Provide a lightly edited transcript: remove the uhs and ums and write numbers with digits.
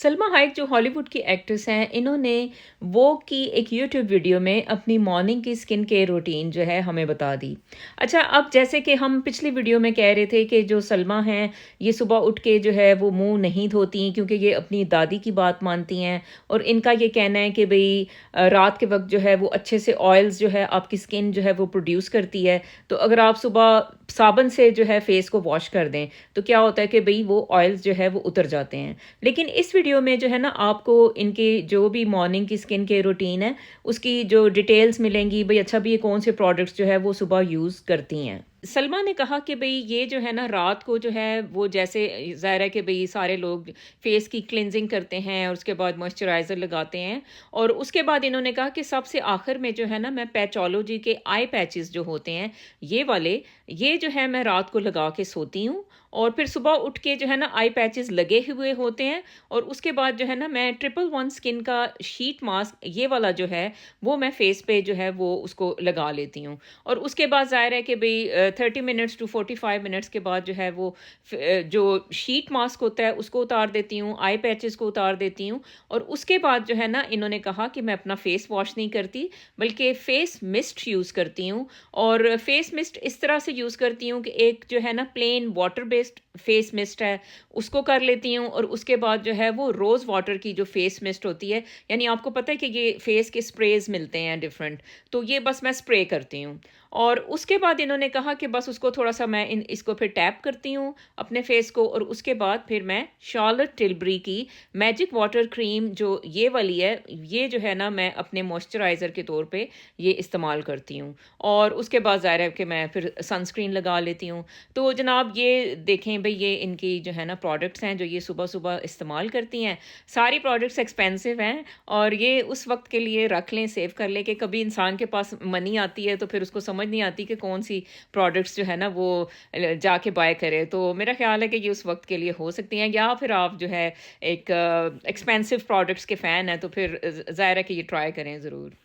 Salma hike जो Hollywood की actress हैं, इन्होंने वोग की एक यूट्यूब वीडियो में अपनी मॉर्निंग की स्किन केयर रूटीन जो है हमें बता दी। अच्छा, अब जैसे कि हम पिछली वीडियो में कह रहे थे कि जो सलमा हैं, ये सुबह उठ के जो है वो मुँह नहीं धोती क्योंकि ये अपनी दादी की बात मानती हैं और इनका ये कहना है कि भई रात के वक़्त जो है वो अच्छे से ऑयल्स जो है आपकी स्किन जो है वो प्रोड्यूस करती है। तो अगर आप सुबह साबुन से जो है फेस को वॉश कर दें, तो क्या होता है कि भई वो ऑयल्स जो है वो उतर जाते हैं। लेकिन इस वीडियो में जो है ना आपको इनकी जो भी मॉर्निंग की स्किन केयर रूटीन है उसकी जो डिटेल्स मिलेंगी भाई। अच्छा भी ये कौन से प्रोडक्ट्स जो है वो सुबह यूज़ करती हैं। सलमा ने कहा कि भई ये जो है ना रात को जो है वो जैसे ज़ाहिर है कि भई सारे लोग फेस की क्लिनजिंग करते हैं और उसके बाद मॉइस्चराइज़र लगाते हैं और उसके बाद इन्होंने कहा कि सबसे आखिर में जो है ना मैं पैचोलॉजी के आई पैचेस जो होते हैं ये वाले, ये जो है मैं रात को लगा के सोती हूँ और फिर सुबह उठ के जो है ना आई पैचेस लगे हुए होते हैं और उसके बाद जो है ना मैं ट्रिपल वन स्किन का शीट मास्क ये वाला जो है वो मैं फेस पे जो है वो उसको लगा लेती हूँ। और उसके बाद ज़ाहिर है कि भई 30 मिनट्स टू 45 मिनट्स के बाद जो है वो जो शीट मास्क होता है उसको उतार देती हूँ, आई पैचेस को उतार देती हूँ और उसके बाद जो है ना इन्होंने कहा कि मैं अपना फेस वॉश नहीं करती बल्कि फेस मिस्ट यूज़ करती हूँ। और फेस मिस्ट इस तरह से यूज़ करती हूँ कि एक जो है ना plain water based face mist है उसको कर लेती हूँ और उसके बाद जो है वो रोज़ वाटर की जो फेस मिस्ट होती है, यानी आपको पता है कि ये फेस के स्प्रेज मिलते हैं डिफरेंट, तो ये बस मैं स्प्रे करती हूँ। और उसके बाद इन्होंने कहा कि बस उसको थोड़ा-सा मैं इसको फिर टैप करती हूँ अपने फेस को और उसके बाद फिर मैं शार्लट टिल्बरी की मैजिक वाटर क्रीम जो ये वाली है, ये जो है ना मैं अपने मॉइस्चराइज़र के तौर पे ये इस्तेमाल करती हूँ। और उसके बाद ज़ाहिर है कि मैं फिर सनस्क्रीन लगा लेती हूँ। तो जनाब ये देखें भई ये इनकी जो है ना प्रोडक्ट्स हैं जो ये सुबह-सुबह इस्तेमाल करती हैं। सारी प्रोडक्ट्स एक्सपेंसिव हैं और ये उस वक़्त के लिए रख लें, सेव कर लें कि कभी इंसान के पास मनी आती है तो फिर उसको समझ नहीं आती कि कौन-सी प्रोडक्ट्स जो है ना वो जाके बाय करे। तो मेरा ख़्याल है कि ये उस वक़्त के लिए हो सकती हैं या फिर आप जो है एक एक्सपेंसिव प्रोडक्ट्स के फ़ैन हैं तो फिर ज़ाहिर है कि ये ट्राई करें ज़रूर।